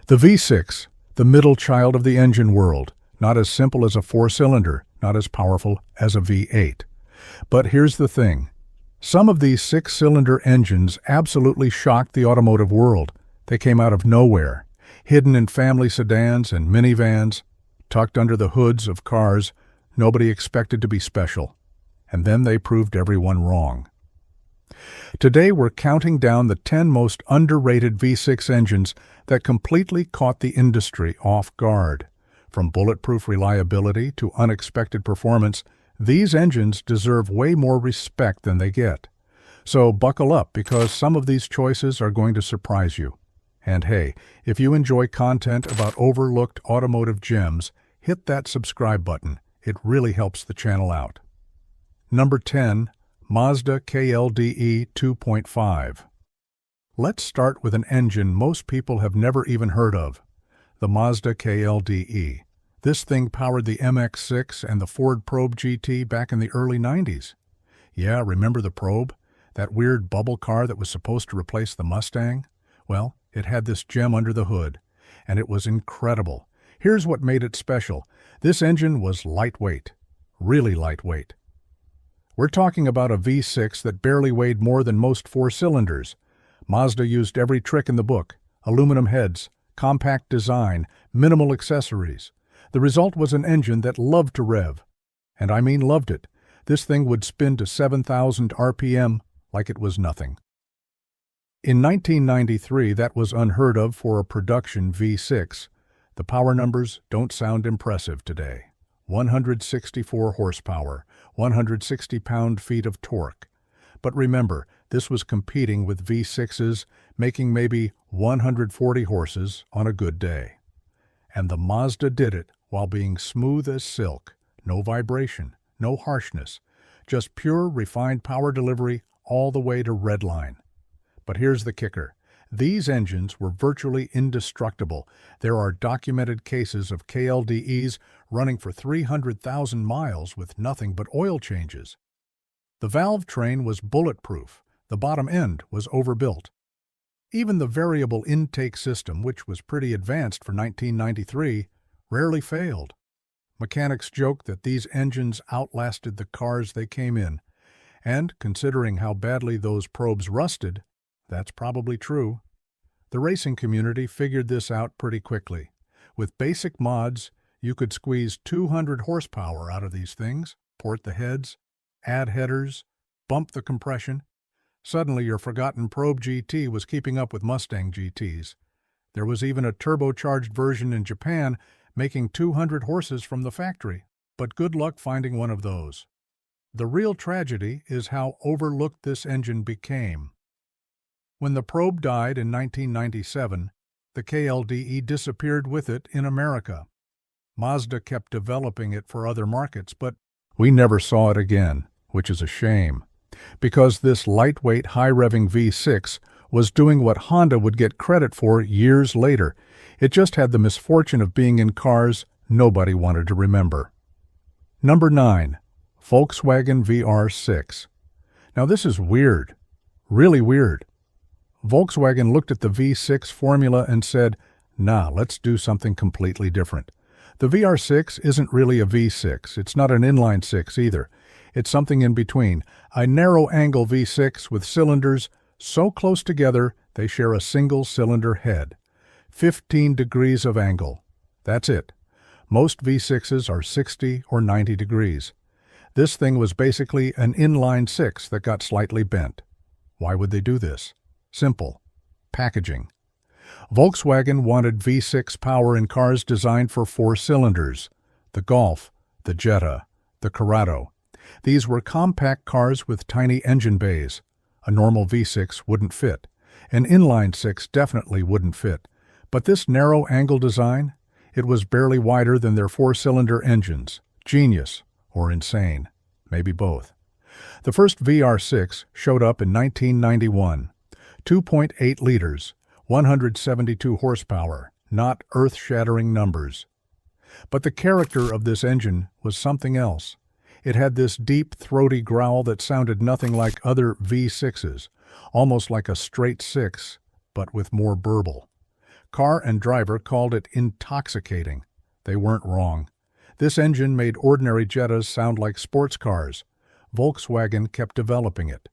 The V6, the middle child of the engine world, not as simple as a four-cylinder, not as powerful as a V8. But here's the thing. Some of these six-cylinder engines absolutely shocked the automotive world. They came out of nowhere, hidden in family sedans and minivans, tucked under the hoods of cars nobody expected to be special. And then they proved everyone wrong. Today we're counting down the 10 most underrated V6 engines that completely caught the industry off guard. From bulletproof reliability to unexpected performance, these engines deserve way more respect than they get. So buckle up, because some of these choices are going to surprise you. And hey, if you enjoy content about overlooked automotive gems, hit that subscribe button. It really helps the channel out. Number 10. Mazda KLDE 2.5. Let's start with an engine most people have never even heard of, the Mazda KLDE. This thing powered the MX-6 and the Ford Probe GT back in the early 90s. Yeah, remember the Probe? That weird bubble car that was supposed to replace the Mustang? Well, it had this gem under the hood, and it was incredible. Here's what made it special. This engine was lightweight, really lightweight. We're talking about a V6 that barely weighed more than most four-cylinders. Mazda used every trick in the book: aluminum heads, compact design, minimal accessories. The result was an engine that loved to rev. And I mean loved it. This thing would spin to 7,000 RPM like it was nothing. In 1993, that was unheard of for a production V6. The power numbers don't sound impressive today. 164 horsepower, 160 pound-feet of torque. But remember, this was competing with V6s, making maybe 140 horses on a good day. And the Mazda did it while being smooth as silk. No vibration, no harshness, just pure, refined power delivery all the way to redline. But here's the kicker. These engines were virtually indestructible. There are documented cases of KLDEs running for 300,000 miles with nothing but oil changes. The valve train was bulletproof. The bottom end was overbuilt. Even the variable intake system, which was pretty advanced for 1993, rarely failed. Mechanics joke that these engines outlasted the cars they came in. And, considering how badly those probes rusted, that's probably true. The racing community figured this out pretty quickly. With basic mods, you could squeeze 200 horsepower out of these things, port the heads, add headers, bump the compression. Suddenly your forgotten Probe GT was keeping up with Mustang GTs. There was even a turbocharged version in Japan making 200 horses from the factory, but good luck finding one of those. The real tragedy is how overlooked this engine became. When the Probe died in 1997, the KLDE disappeared with it in America. Mazda kept developing it for other markets, but we never saw it again, which is a shame, because this lightweight, high-revving V6 was doing what Honda would get credit for years later. It just had the misfortune of being in cars nobody wanted to remember. Number 9. Volkswagen VR6. Now this is weird, really weird. Volkswagen looked at the V6 formula and said, nah, let's do something completely different. The VR6 isn't really a V6. It's not an inline-six either. It's something in between, a narrow-angle V6 with cylinders so close together they share a single-cylinder head. 15 degrees of angle. That's it. Most V6s are 60 or 90 degrees. This thing was basically an inline-six that got slightly bent. Why would they do this? Simple. Packaging. Volkswagen wanted V6 power in cars designed for four cylinders. The Golf, the Jetta, the Corrado. These were compact cars with tiny engine bays. A normal V6 wouldn't fit. An inline-six definitely wouldn't fit. But this narrow-angle design, it was barely wider than their four-cylinder engines. Genius or insane. Maybe both. The first VR6 showed up in 1991. 2.8 liters, 172 horsepower, not earth-shattering numbers. But the character of this engine was something else. It had this deep, throaty growl that sounded nothing like other V6s, almost like a straight six, but with more burble. Car and driver called it intoxicating. They weren't wrong. This engine made ordinary Jettas sound like sports cars. Volkswagen kept developing it.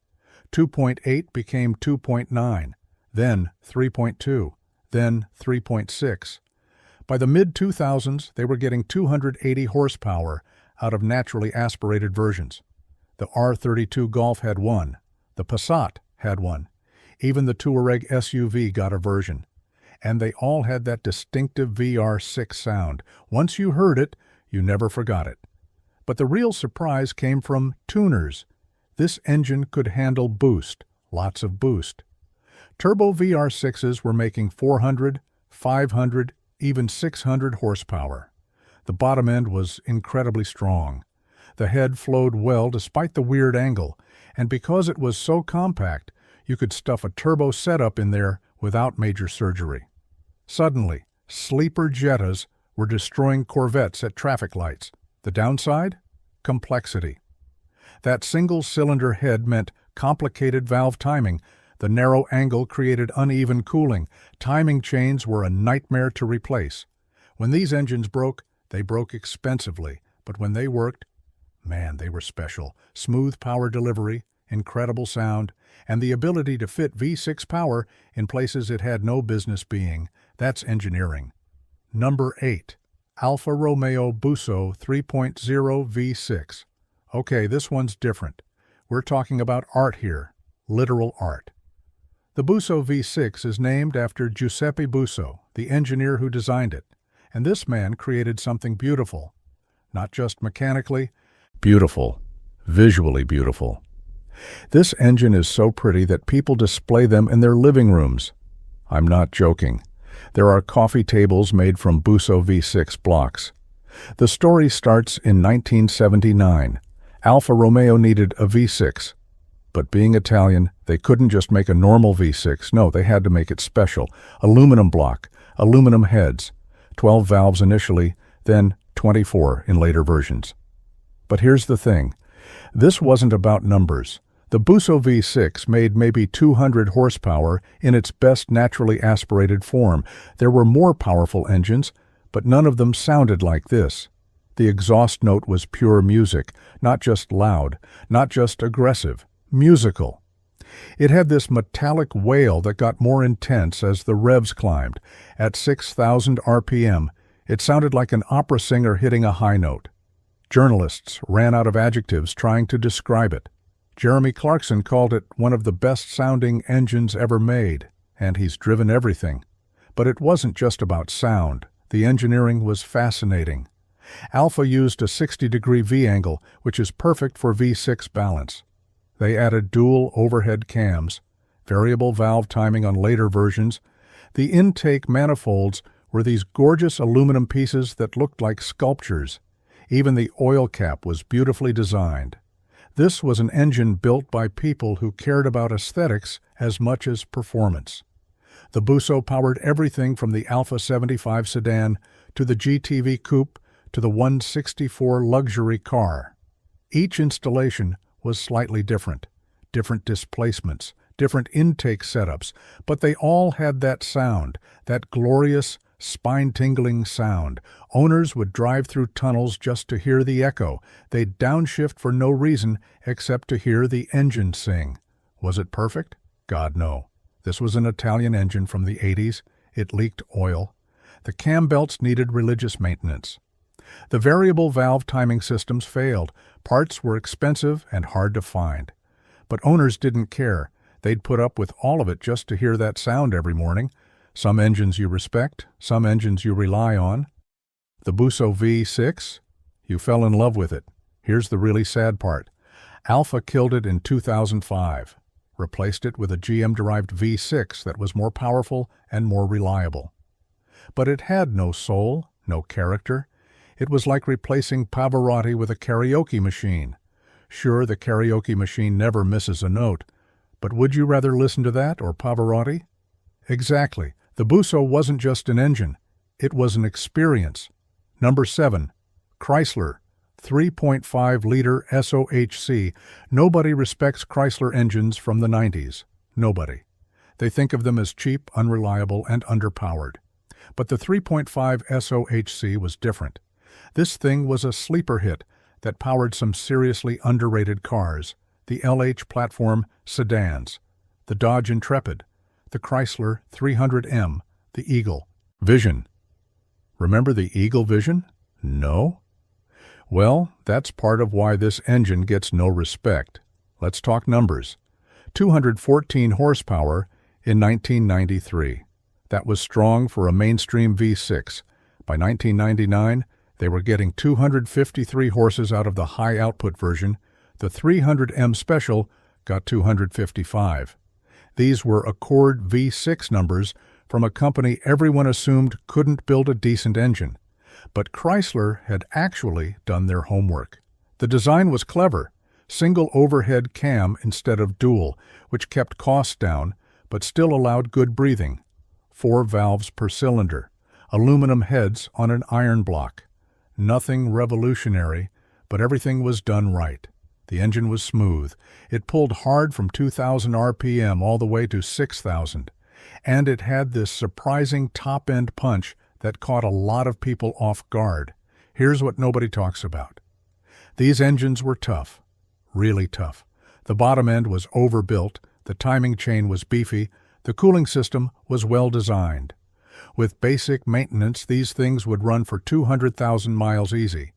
2.8 became 2.9, then 3.2, then 3.6. By the mid-2000s, they were getting 280 horsepower out of naturally aspirated versions. The R32 Golf had one. The Passat had one. Even the Touareg SUV got a version. And they all had that distinctive VR6 sound. Once you heard it, you never forgot it. But the real surprise came from tuners. This engine could handle boost, lots of boost. Turbo VR6s were making 400, 500, even 600 horsepower. The bottom end was incredibly strong. The head flowed well despite the weird angle, and because it was so compact, you could stuff a turbo setup in there without major surgery. Suddenly, sleeper Jettas were destroying Corvettes at traffic lights. The downside? Complexity. That single-cylinder head meant complicated valve timing. The narrow angle created uneven cooling. Timing chains were a nightmare to replace. When these engines broke, they broke expensively, but when they worked, man, they were special. Smooth power delivery, incredible sound, and the ability to fit V6 power in places it had no business being. That's engineering. Number 8. Alfa Romeo Busso 3.0 V6. Okay, this one's different. We're talking about art here, literal art. The Busso V6 is named after Giuseppe Busso, the engineer who designed it. And this man created something beautiful. Not just mechanically, beautiful, visually beautiful. This engine is so pretty that people display them in their living rooms. I'm not joking. There are coffee tables made from Busso V6 blocks. The story starts in 1979. Alfa Romeo needed a V6. But being Italian, they couldn't just make a normal V6. No, they had to make it special. Aluminum block, aluminum heads, 12 valves initially, then 24 in later versions. But here's the thing. This wasn't about numbers. The Busso V6 made maybe 200 horsepower in its best naturally aspirated form. There were more powerful engines, but none of them sounded like this. The exhaust note was pure music, not just loud, not just aggressive, musical. It had this metallic wail that got more intense as the revs climbed. At 6,000 RPM, it sounded like an opera singer hitting a high note. Journalists ran out of adjectives trying to describe it. Jeremy Clarkson called it one of the best-sounding engines ever made, and he's driven everything. But it wasn't just about sound. The engineering was fascinating. Alfa used a 60-degree V-angle, which is perfect for V6 balance. They added dual overhead cams, variable valve timing on later versions. The intake manifolds were these gorgeous aluminum pieces that looked like sculptures. Even the oil cap was beautifully designed. This was an engine built by people who cared about aesthetics as much as performance. The Busso powered everything from the Alfa 75 sedan to the GTV coupe to the 164 luxury car. Each installation was slightly different displacements, different intake setups, but they all had that sound, that glorious, spine-tingling sound. Owners would drive through tunnels just to hear the echo. They'd downshift for no reason except to hear the engine sing. Was it perfect? God, no. This was an Italian engine from the 80s. It leaked oil. The cam belts needed religious maintenance. The variable valve timing systems failed. Parts were expensive and hard to find. But owners didn't care. They'd put up with all of it just to hear that sound every morning. Some engines you respect, some engines you rely on. The Busso V6? You fell in love with it. Here's the really sad part. Alfa killed it in 2005, replaced it with a GM-derived V6 that was more powerful and more reliable. But it had no soul, no character. It was like replacing Pavarotti with a karaoke machine. Sure, the karaoke machine never misses a note, but would you rather listen to that or Pavarotti? Exactly. The Busso wasn't just an engine. It was an experience. Number 7. Chrysler 3.5-liter SOHC. Nobody respects Chrysler engines from the 90s. Nobody. They think of them as cheap, unreliable, and underpowered. But the 3.5 SOHC was different. This thing was a sleeper hit that powered some seriously underrated cars, the LH platform sedans, the Dodge Intrepid, the Chrysler 300M, the Eagle Vision. Remember the Eagle Vision? No? Well, that's part of why this engine gets no respect. Let's talk numbers. 214 horsepower in 1993. That was strong for a mainstream V6. By 1999, they were getting 253 horses out of the high-output version. The 300M Special got 255. These were Accord V6 numbers from a company everyone assumed couldn't build a decent engine. But Chrysler had actually done their homework. The design was clever. Single overhead cam instead of dual, which kept costs down, but still allowed good breathing. 4 valves per cylinder. Aluminum heads on an iron block. Nothing revolutionary, but everything was done right. The engine was smooth. It pulled hard from 2,000 RPM all the way to 6,000. And it had this surprising top-end punch that caught a lot of people off guard. Here's what nobody talks about. These engines were tough. Really tough. The bottom end was overbuilt, the timing chain was beefy, the cooling system was well designed. With basic maintenance, these things would run for 200,000 miles easy.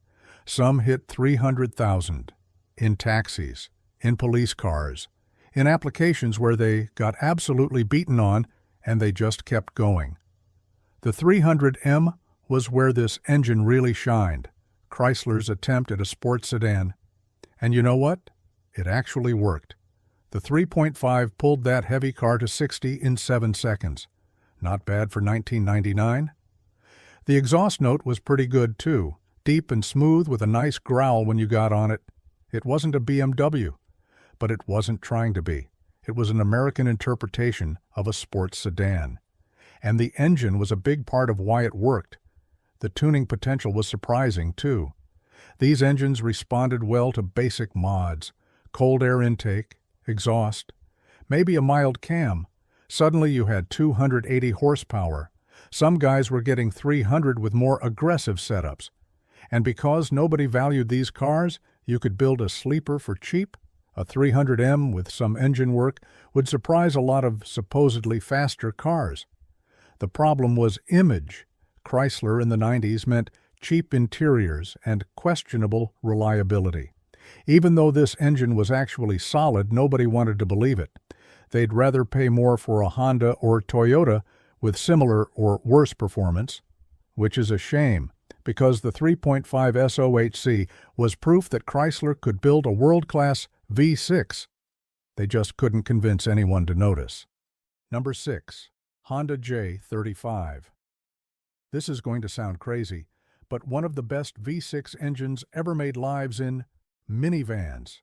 Some hit 300,000. In taxis, in police cars, in applications where they got absolutely beaten on and they just kept going. The 300M was where this engine really shined, Chrysler's attempt at a sports sedan. And you know what? It actually worked. The 3.5 pulled that heavy car to 60 in 7 seconds. Not bad for 1999. The exhaust note was pretty good too, deep and smooth with a nice growl when you got on it. It wasn't a BMW, but it wasn't trying to be. It was an American interpretation of a sports sedan. And the engine was a big part of why it worked. The tuning potential was surprising too. These engines responded well to basic mods, cold air intake, exhaust, maybe a mild cam. Suddenly you had 280 horsepower. Some guys were getting 300 with more aggressive setups. And because nobody valued these cars, you could build a sleeper for cheap. A 300M with some engine work would surprise a lot of supposedly faster cars. The problem was image. Chrysler in the 90s meant cheap interiors and questionable reliability. Even though this engine was actually solid, nobody wanted to believe it. They'd rather pay more for a Honda or Toyota with similar or worse performance, which is a shame, because the 3.5 SOHC was proof that Chrysler could build a world-class V6. They just couldn't convince anyone to notice. Number 6. Honda J35. This is going to sound crazy, but one of the best V6 engines ever made lives in minivans.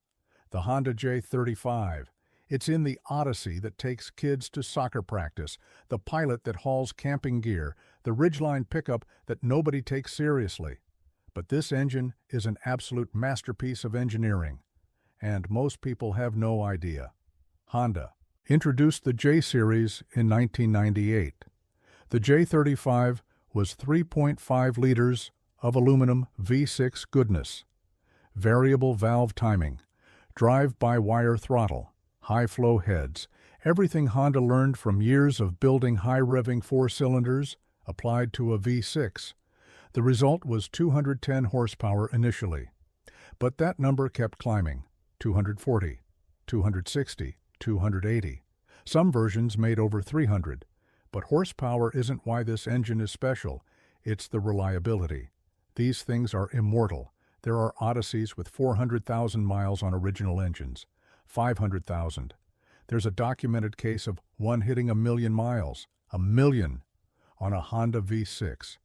The Honda J35. It's in the Odyssey that takes kids to soccer practice, the Pilot that hauls camping gear, the Ridgeline pickup that nobody takes seriously. But this engine is an absolute masterpiece of engineering, and most people have no idea. Honda introduced the J-Series in 1998. The J35 was 3.5 liters of aluminum V6 goodness. Variable valve timing, drive-by-wire throttle, high-flow heads, everything Honda learned from years of building high-revving 4-cylinders applied to a V6. The result was 210 horsepower initially. But that number kept climbing, 240, 260, 280. Some versions made over 300. But horsepower isn't why this engine is special. It's the reliability. These things are immortal. There are Odysseys with 400,000 miles on original engines. 500,000. There's a documented case of one hitting 1,000,000 miles. 1,000,000 on a Honda V6.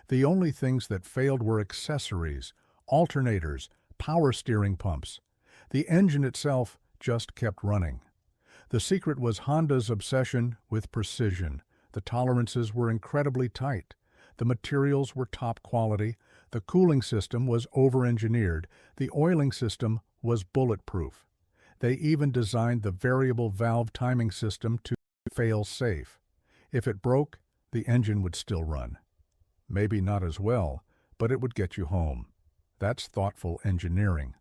The only things that failed were accessories, alternators, power steering pumps. The engine itself just kept running. The secret was Honda's obsession with precision. The tolerances were incredibly tight. The materials were top quality. The cooling system was over-engineered. The oiling system was bulletproof. They even designed the variable valve timing system to fail safe. If it broke, the engine would still run. Maybe not as well, but it would get you home. That's thoughtful engineering.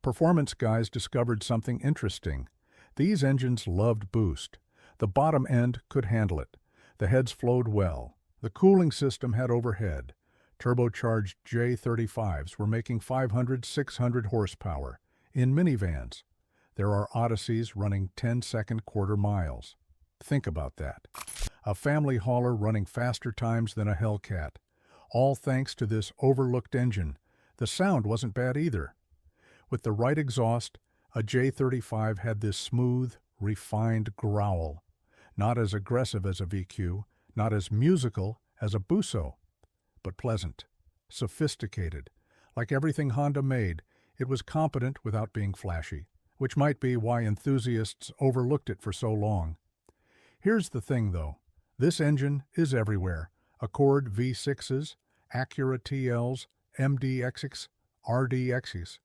Performance guys discovered something interesting. These engines loved boost. The bottom end could handle it. The heads flowed well. The cooling system had overhead. Turbocharged J35s were making 500, 600 horsepower. In minivans, there are Odysseys running 10-second quarter miles. Think about that. A family hauler running faster times than a Hellcat. All thanks to this overlooked engine. The sound wasn't bad either. With the right exhaust, a J35 had this smooth, refined growl. Not as aggressive as a VQ, not as musical as a Busso, but pleasant, sophisticated. Like everything Honda made, it was competent without being flashy, which might be why enthusiasts overlooked it for so long. Here's the thing, though. This engine is everywhere. Accord V6s, Acura TLs, MDXs, RDXs.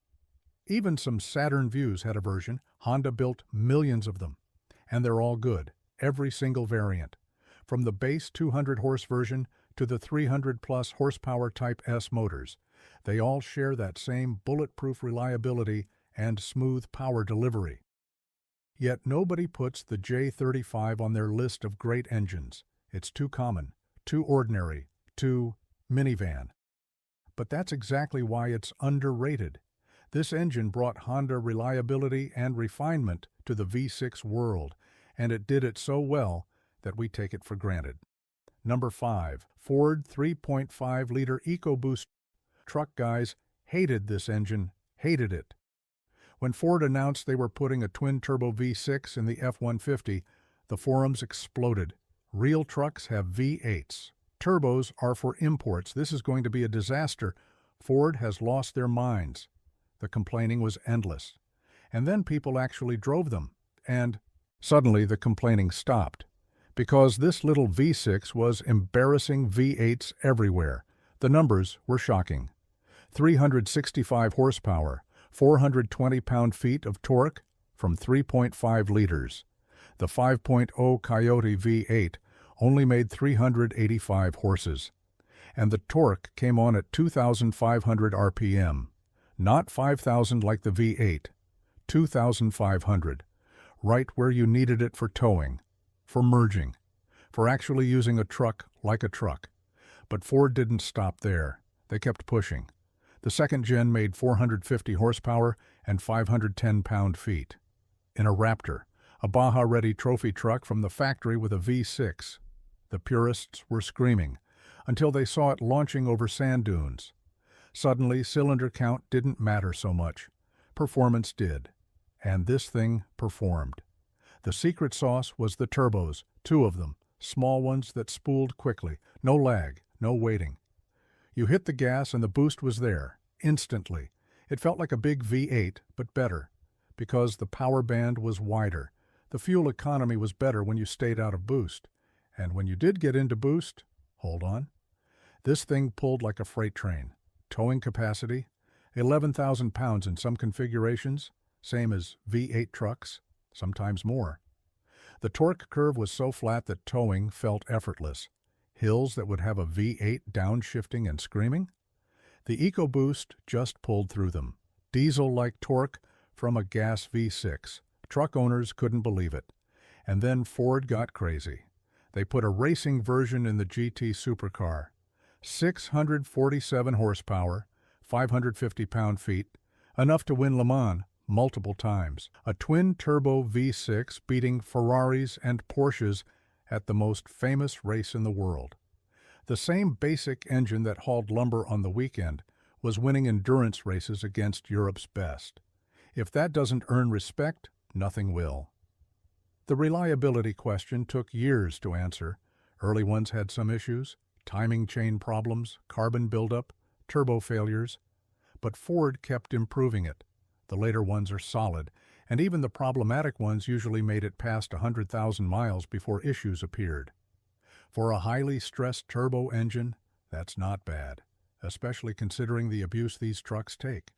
Even some Saturn Views had a version. Honda built millions of them. And they're all good, every single variant. From the base 200-horse version to the 300-plus horsepower Type S motors. They all share that same bulletproof reliability and smooth power delivery. Yet nobody puts the J35 on their list of great engines. It's too common, too ordinary, too minivan. But that's exactly why it's underrated. This engine brought Honda reliability and refinement to the V6 world, and it did it so well that we take it for granted. Number 5. Ford 3.5-liter EcoBoost. Truck guys hated this engine, hated it. When Ford announced they were putting a twin-turbo V6 in the F-150, the forums exploded. Real trucks have V8s. Turbos are for imports. This is going to be a disaster. Ford has lost their minds. The complaining was endless. And then people actually drove them. And suddenly the complaining stopped. Because this little V6 was embarrassing V8s everywhere. The numbers were shocking. 365 horsepower, 420 pound-feet of torque from 3.5 liters. The 5.0 Coyote V8 only made 385 horses. And the torque came on at 2,500 RPM. Not 5,000 like the V8. 2,500. Right where you needed it for towing, for merging, for actually using a truck like a truck. But Ford didn't stop there. They kept pushing. The second gen made 450 horsepower and 510 pound-feet. In a Raptor, a Baja-ready trophy truck from the factory with a V6. The purists were screaming until they saw it launching over sand dunes. Suddenly, cylinder count didn't matter so much. Performance did. And this thing performed. The secret sauce was the turbos, 2 of them, small ones that spooled quickly, no lag, no waiting. You hit the gas and the boost was there, instantly. It felt like a big V8, but better, because the power band was wider. The fuel economy was better when you stayed out of boost. And when you did get into boost, hold on, this thing pulled like a freight train. Towing capacity, 11,000 pounds in some configurations, same as V8 trucks, sometimes more. The torque curve was so flat that towing felt effortless. Hills that would have a V8 downshifting and screaming? The EcoBoost just pulled through them. Diesel-like torque from a gas V6. Truck owners couldn't believe it. And then Ford got crazy. They put a racing version in the GT supercar. 647 horsepower, 550 pound-feet, enough to win Le Mans multiple times. A twin-turbo V6 beating Ferraris and Porsches at the most famous race in the world. The same basic engine that hauled lumber on the weekend was winning endurance races against Europe's best. If that doesn't earn respect, nothing will. The reliability question took years to answer. Early ones had some issues, timing chain problems, carbon buildup, turbo failures. But Ford kept improving it. The later ones are solid, and even the problematic ones usually made it past 100,000 miles before issues appeared. For a highly stressed turbo engine, that's not bad, especially considering the abuse these trucks take.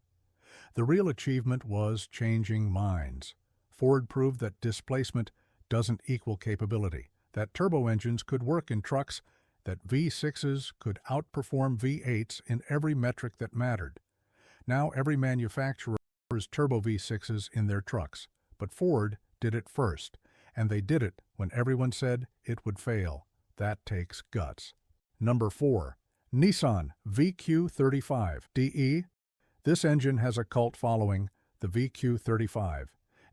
The real achievement was changing minds. Ford proved that displacement doesn't equal capability, that turbo engines could work in trucks that V6s could outperform V8s in every metric that mattered. Now every manufacturer has turbo V6s in their trucks, but Ford did it first, and they did it when everyone said it would fail. That takes guts. Number 4. Nissan VQ35DE. This engine has a cult following, the VQ35.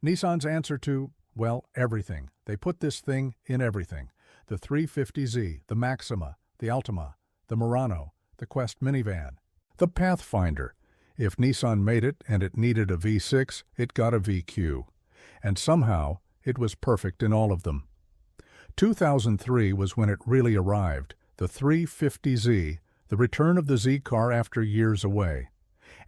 Nissan's answer to, well, everything. They put this thing in everything. The 350Z, the Maxima, the Altima, the Murano, the Quest minivan, the Pathfinder. If Nissan made it and it needed a V6, it got a VQ. And somehow, it was perfect in all of them. 2003 was when it really arrived, the 350Z, the return of the Z car after years away.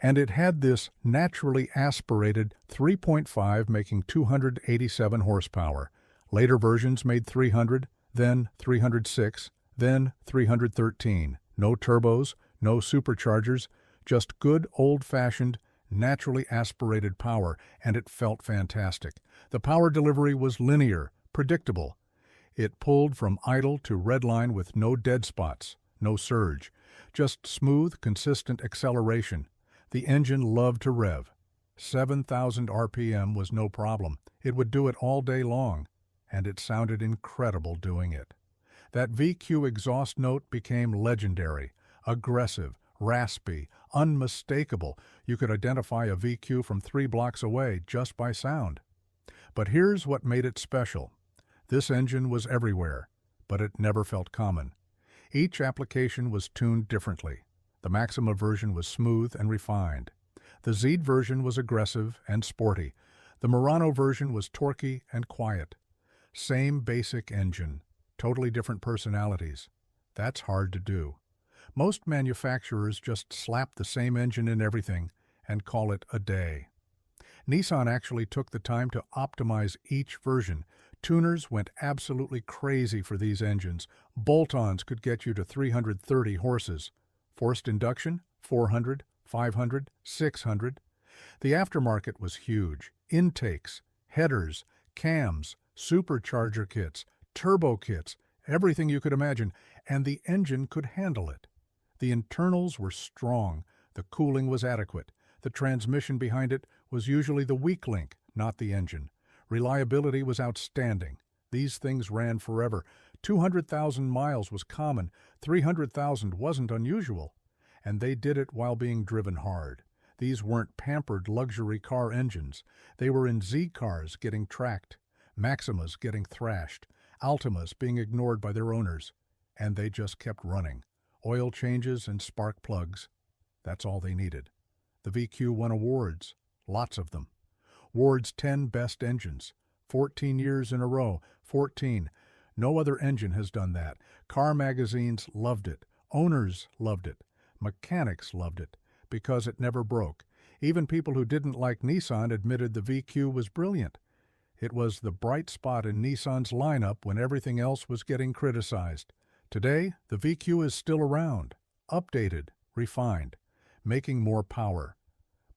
And it had this naturally aspirated 3.5 making 287 horsepower. Later versions made 300, then 306, then 313. No turbos, no superchargers, just good old-fashioned, naturally aspirated power, and it felt fantastic. The power delivery was linear, predictable. It pulled from idle to redline with no dead spots, no surge, just smooth, consistent acceleration. The engine loved to rev. 7,000 RPM was no problem. It would do it all day long, and it sounded incredible doing it. That VQ exhaust note became legendary, aggressive, raspy, unmistakable. You could identify a VQ from 3 blocks away just by sound. But here's what made it special. This engine was everywhere, but it never felt common. Each application was tuned differently. The Maxima version was smooth and refined. The Z version was aggressive and sporty. The Murano version was torquey and quiet. Same basic engine, totally different personalities. That's hard to do. Most manufacturers just slap the same engine in everything and call it a day. Nissan actually took the time to optimize each version. Tuners went absolutely crazy for these engines. Bolt-ons could get you to 330 horses. Forced induction, 400, 500, 600. The aftermarket was huge. Intakes, headers, cams, supercharger kits, turbo kits, everything you could imagine, and the engine could handle it. The internals were strong, the cooling was adequate. The transmission behind it was usually the weak link, not the engine. Reliability was outstanding. These things ran forever. 200,000 miles was common, 300,000 wasn't unusual. And they did it while being driven hard. These weren't pampered luxury car engines. They were in Z cars getting tracked, Maximas getting thrashed, Altimas being ignored by their owners. And they just kept running. Oil changes and spark plugs. That's all they needed. The VQ won awards, lots of them. Ward's 10 best engines, 14 years in a row, 14. No other engine has done that. Car magazines loved it. Owners loved it. Mechanics loved it because it never broke. Even people who didn't like Nissan admitted the VQ was brilliant. It was the bright spot in Nissan's lineup when everything else was getting criticized. Today, the VQ is still around, updated, refined, making more power.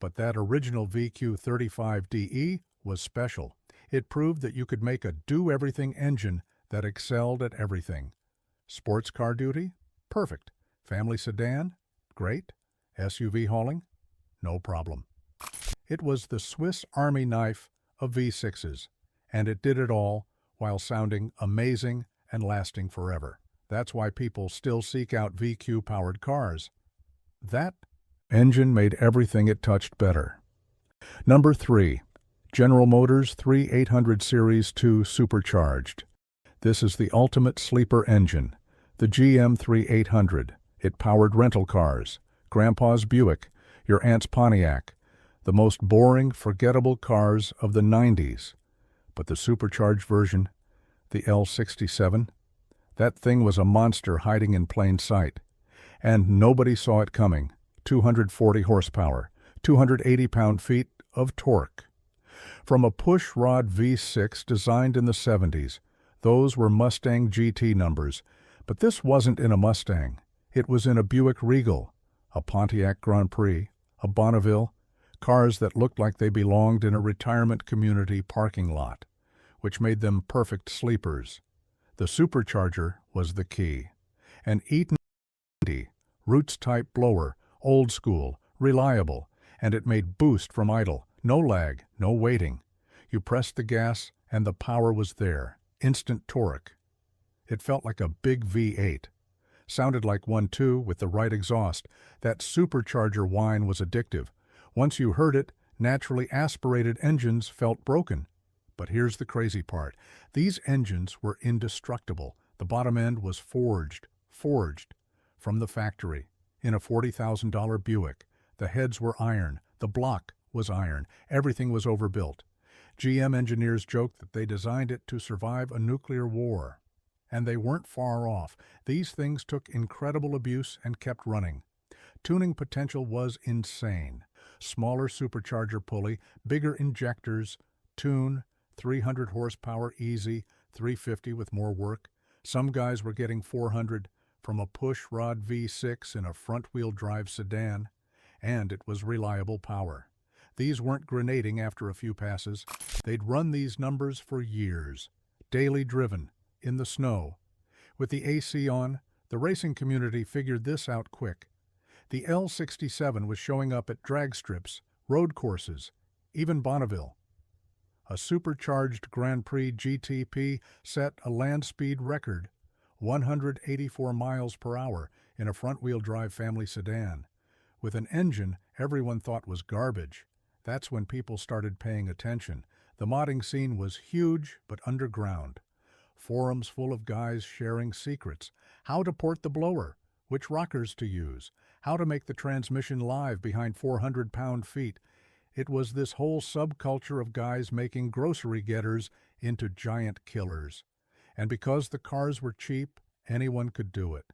But that original VQ35DE was special. It proved that you could make a do-everything engine that excelled at everything. Sports car duty? Perfect. Family sedan? Great. SUV hauling? No problem. It was the Swiss Army knife of V6s, and it did it all while sounding amazing and lasting forever. That's why people still seek out VQ-powered cars. That engine made everything it touched better. Number 3. General Motors 3800 Series 2 Supercharged. This is the ultimate sleeper engine, the GM 3800. It powered rental cars, Grandpa's Buick, your aunt's Pontiac, the most boring, forgettable cars of the 90s. But the supercharged version, the L67, that thing was a monster hiding in plain sight. And nobody saw it coming. 240 horsepower, 280 pound-feet of torque. From a push-rod V6 designed in the 70s, those were Mustang GT numbers. But this wasn't in a Mustang. It was in a Buick Regal, a Pontiac Grand Prix, a Bonneville, cars that looked like they belonged in a retirement community parking lot, which made them perfect sleepers. The supercharger was the key. An E90, roots-type blower, old school, reliable, and it made boost from idle, no lag, no waiting. You pressed the gas and the power was there, instant torque. It felt like a big V8. Sounded like one too, with the right exhaust. That supercharger whine was addictive. Once you heard it, naturally aspirated engines felt broken. But here's the crazy part. These engines were indestructible. The bottom end was forged from the factory, in a $40,000 Buick. The heads were iron, the block was iron, everything was overbuilt. GM engineers joked that they designed it to survive a nuclear war. And they weren't far off. These things took incredible abuse and kept running. Tuning potential was insane. Smaller supercharger pulley, bigger injectors, tune, 300 horsepower easy, 350 with more work. Some guys were getting 400 from a push-rod V6 in a front-wheel drive sedan, and it was reliable power. These weren't grenading after a few passes. They'd run these numbers for years, daily driven, in the snow. With the AC on, the racing community figured this out quick. The L67 was showing up at drag strips, road courses, even Bonneville. A supercharged Grand Prix GTP set a land speed record, 184 miles per hour in a front-wheel drive family sedan. With an engine everyone thought was garbage. That's when people started paying attention. The modding scene was huge but underground. Forums full of guys sharing secrets. How to port the blower, which rockers to use, how to make the transmission live behind 400 pound-feet. It was this whole subculture of guys making grocery getters into giant killers. And because the cars were cheap, anyone could do it.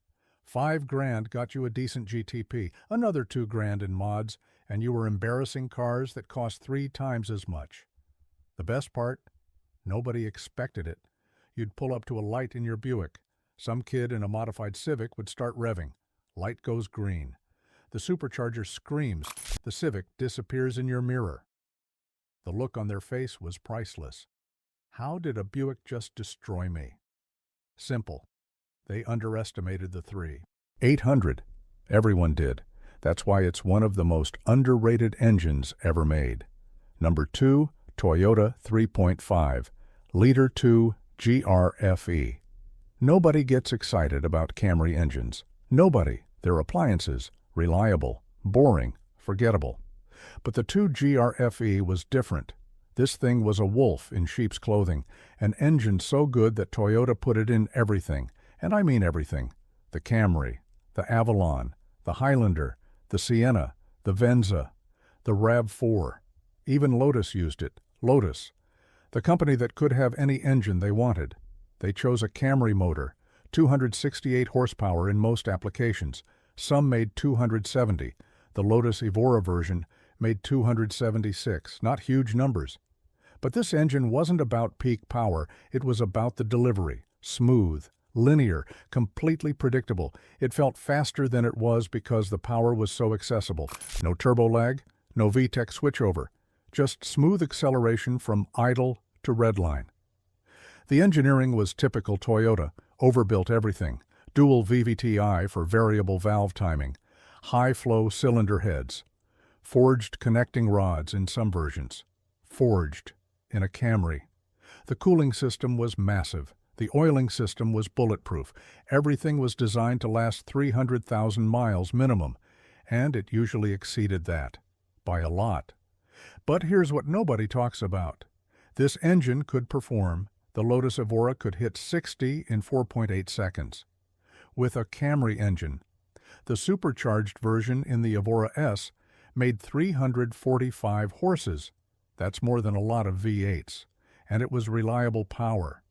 $5,000 got you a decent GTP, another $2,000 in mods, and you were embarrassing cars that cost 3 times as much. The best part? Nobody expected it. You'd pull up to a light in your Buick. Some kid in a modified Civic would start revving. Light goes green. The supercharger screams. The Civic disappears in your mirror. The look on their face was priceless. How did a Buick just destroy me? Simple. They underestimated the 800. Everyone did. That's why it's one of the most underrated engines ever made. Number 2, Toyota 3.5, liter 2 GRFE. Nobody gets excited about Camry engines. Nobody. They're appliances, reliable, boring, forgettable. But the 2 GRFE was different. This thing was a wolf in sheep's clothing, an engine so good that Toyota put it in everything, and I mean everything. The Camry, the Avalon, the Highlander, the Sienna, the Venza, the RAV4. Even Lotus used it. Lotus, the company that could have any engine they wanted. They chose a Camry motor, 268 horsepower in most applications. Some made 270. The Lotus Evora version made 276, not huge numbers. But this engine wasn't about peak power, it was about the delivery. Smooth, linear, completely predictable. It felt faster than it was because the power was so accessible. No turbo lag, no VTEC switchover. Just smooth acceleration from idle to redline. The engineering was typical Toyota, overbuilt everything. Dual VVTi for variable valve timing. High-flow cylinder heads. Forged connecting rods in some versions. Forged in a Camry. The cooling system was massive. The oiling system was bulletproof. Everything was designed to last 300,000 miles minimum, and it usually exceeded that. By a lot. But here's what nobody talks about. This engine could perform. The Lotus Evora could hit 60 in 4.8 seconds. With a Camry engine. The supercharged version in the Evora S made 345 horses. That's more than a lot of V8s. And it was reliable power.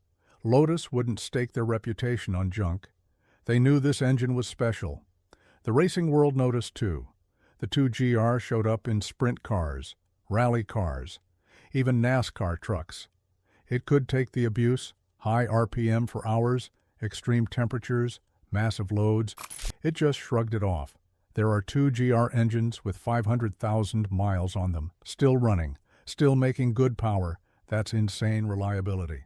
Lotus wouldn't stake their reputation on junk. They knew this engine was special. The racing world noticed too. The 2GR showed up in sprint cars, rally cars, even NASCAR trucks. It could take the abuse, high RPM for hours, extreme temperatures, massive loads. It just shrugged it off. There are 2GR engines with 500,000 miles on them, still running, still making good power. That's insane reliability.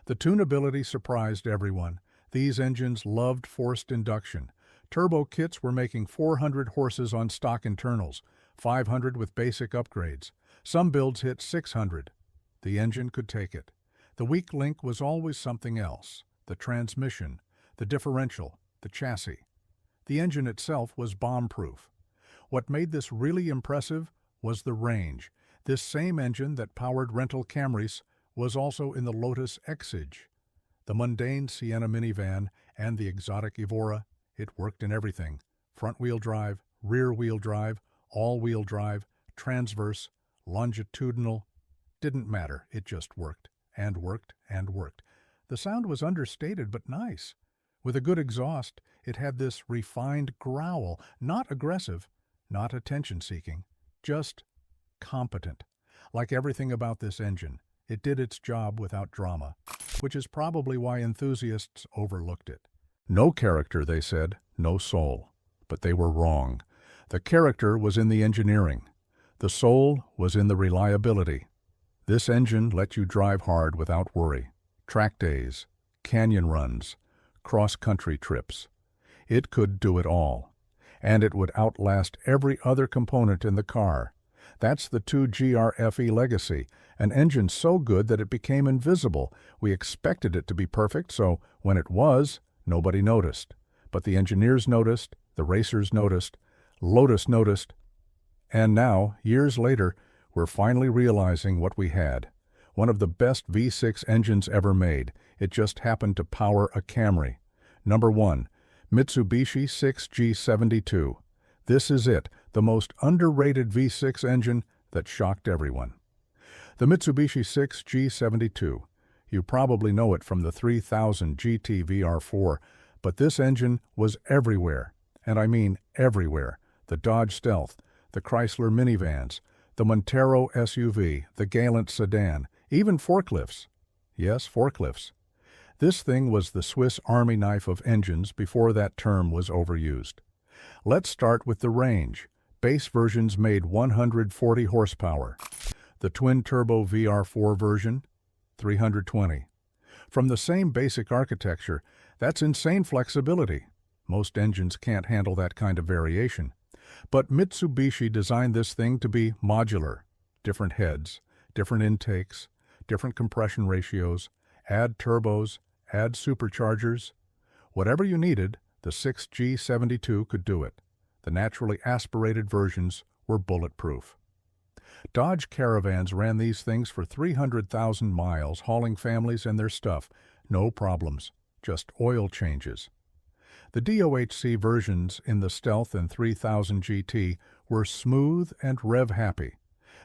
The tunability surprised everyone. These engines loved forced induction. Turbo kits were making 400 horses on stock internals, 500 with basic upgrades. Some builds hit 600. The engine could take it. The weak link was always something else: the transmission, the differential, the chassis. The engine itself was bomb-proof. What made this really impressive was the range. This same engine that powered rental Camrys was also in the Lotus Exige, the mundane Sienna minivan, and the exotic Evora. It worked in everything: front-wheel drive, rear-wheel drive, all-wheel drive, transverse, longitudinal. Didn't matter, it just worked, and worked, and worked. The sound was understated but nice. With a good exhaust, it had this refined growl, not aggressive, not attention-seeking, just competent. Like everything about this engine, it did its job without drama, which is probably why enthusiasts overlooked it. No character, they said, no soul. But they were wrong. The character was in the engineering. The soul was in the reliability. This engine let you drive hard without worry. Track days, canyon runs, cross-country trips. It could do it all. And it would outlast every other component in the car. That's the 2GR-FE legacy, an engine so good that it became invisible. We expected it to be perfect, so when it was, nobody noticed. But the engineers noticed, the racers noticed, Lotus noticed, and now, years later, we're finally realizing what we had. One of the best V6 engines ever made. It just happened to power a Camry. Number 1, Mitsubishi 6G72. This is it, the most underrated V6 engine that shocked everyone. The Mitsubishi 6G72. You probably know it from the 3000 GT VR4, but this engine was everywhere, and I mean everywhere. The Dodge Stealth, the Chrysler minivans, the Montero SUV, the Galant sedan, even forklifts. Yes, forklifts. This thing was the Swiss Army knife of engines before that term was overused. Let's start with the range. Base versions made 140 horsepower. The twin-turbo VR4 version, 320. From the same basic architecture, that's insane flexibility. Most engines can't handle that kind of variation. But Mitsubishi designed this thing to be modular. Different heads, different intakes, different compression ratios, add turbos, add superchargers. Whatever you needed, the 6G72 could do it. The naturally aspirated versions were bulletproof. Dodge Caravans ran these things for 300,000 miles, hauling families and their stuff. No problems, just oil changes. The SOHC versions in the Stealth and 3000 GT were smooth and rev-happy.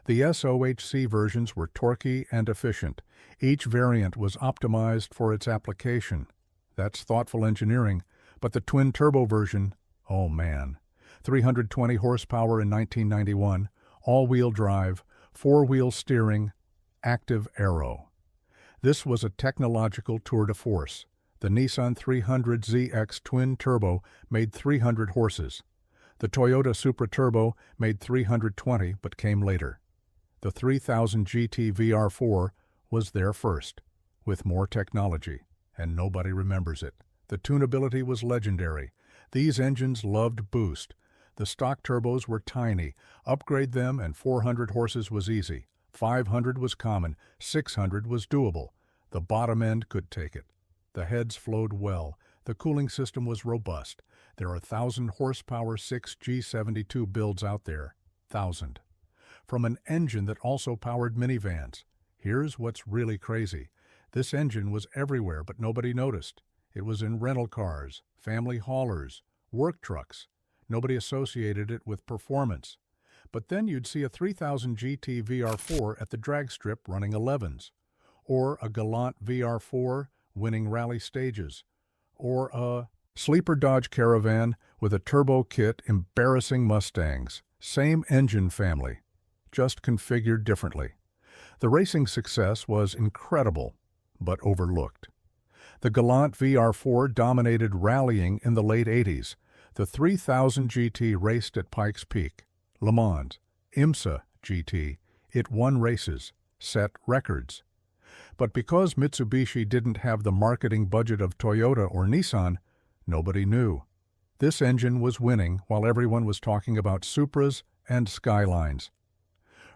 The SOHC versions were torquey and efficient. Each variant was optimized for its application. That's thoughtful engineering. But the twin-turbo version, oh man. 320 horsepower in 1991, all-wheel drive, four-wheel steering, active aero. This was a technological tour de force. The Nissan 300ZX twin-turbo made 300 horses. The Toyota Supra Turbo made 320 but came later. The 3000 GT VR4 was there first, with more technology, and nobody remembers it. The tunability was legendary. These engines loved boost. The stock turbos were tiny. Upgrade them and 400 horses was easy. 500 was common. 600 was doable. The bottom end could take it. The heads flowed well. The cooling system was robust. There are 1,000 horsepower 6G72 builds out there. 1,000. From an engine that also powered minivans. Here's what's really crazy. This engine was everywhere, but nobody noticed. It was in rental cars, family haulers, work trucks. Nobody associated it with performance. But then you'd see a 3000 GT VR4 at the drag strip running 11s, or a Galant VR4 winning rally stages, or a sleeper Dodge Caravan with a turbo kit embarrassing Mustangs. Same engine family, just configured differently. The racing success was incredible, but overlooked. The Galant VR4 dominated rallying in the late 80s. The 3000 GT raced at Pikes Peak, Le Mans, IMSA GT. It won races, set records. But because Mitsubishi didn't have the marketing budget of Toyota or Nissan, nobody knew. This engine was winning while everyone was talking about Supras and Skylines.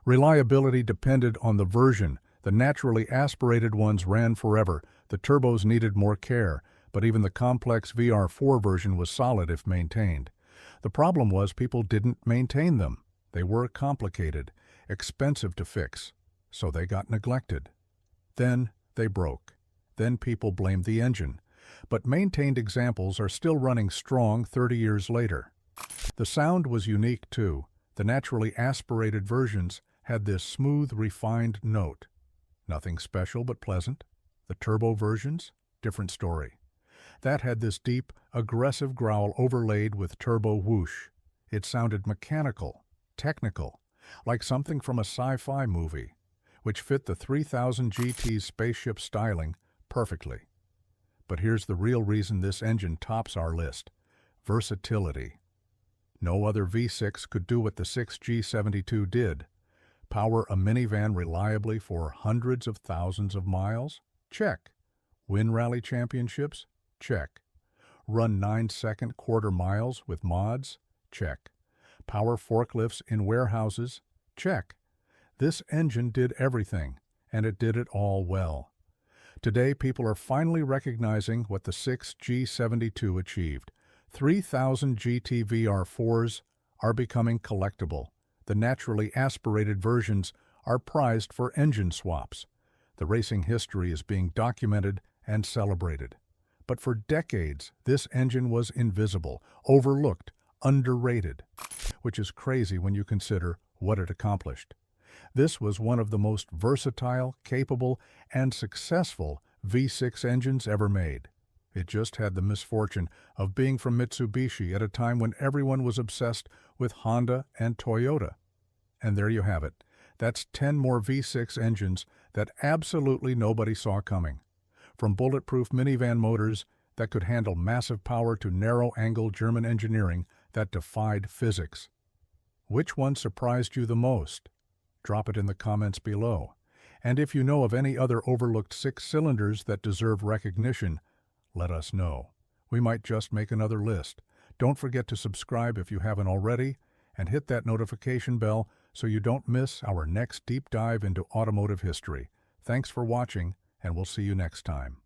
Reliability depended on the version. The naturally aspirated ones ran forever. The turbos needed more care, but even the complex VR4 version was solid if maintained. The problem was people didn't maintain them. They were complicated, expensive to fix, so they got neglected. Then they broke. Then people blamed the engine. But maintained examples are still running strong 30 years later. The sound was unique too. The naturally aspirated versions had this smooth, refined note. Nothing special but pleasant. The turbo versions, different story. That had this deep, aggressive growl overlaid with turbo whoosh. It sounded mechanical, technical, like something from a sci-fi movie, which fit the 3000 GT's spaceship styling perfectly. But here's the real reason this engine tops our list: versatility. No other V6 could do what the 6G72 did. Power a minivan reliably for hundreds of thousands of miles? Check. Win rally championships? Check. Run 9-second quarter miles with mods? Check. Power forklifts in warehouses? Check. This engine did everything, and it did it all well. Today, people are finally recognizing what the 6G72 achieved. 3000 GT VR4s are becoming collectible. The naturally aspirated versions are prized for engine swaps. The racing history is being documented and celebrated. But for decades, this engine was invisible, overlooked, underrated, which is crazy when you consider what it accomplished. This was one of the most versatile, capable, and successful V6 engines ever made. It just had the misfortune of being from Mitsubishi at a time when everyone was obsessed with Honda and Toyota. And there you have it. That's 10 more V6 engines that absolutely nobody saw coming. From bulletproof minivan motors that could handle massive power to narrow-angle German engineering that defied physics. Which one surprised you the most? Drop it in the comments below. And if you know of any other overlooked 6 cylinders that deserve recognition, let us know. We might just make another list. Don't forget to subscribe if you haven't already, and hit that notification bell so you don't miss our next deep dive into automotive history. Thanks for watching, and we'll see you next time.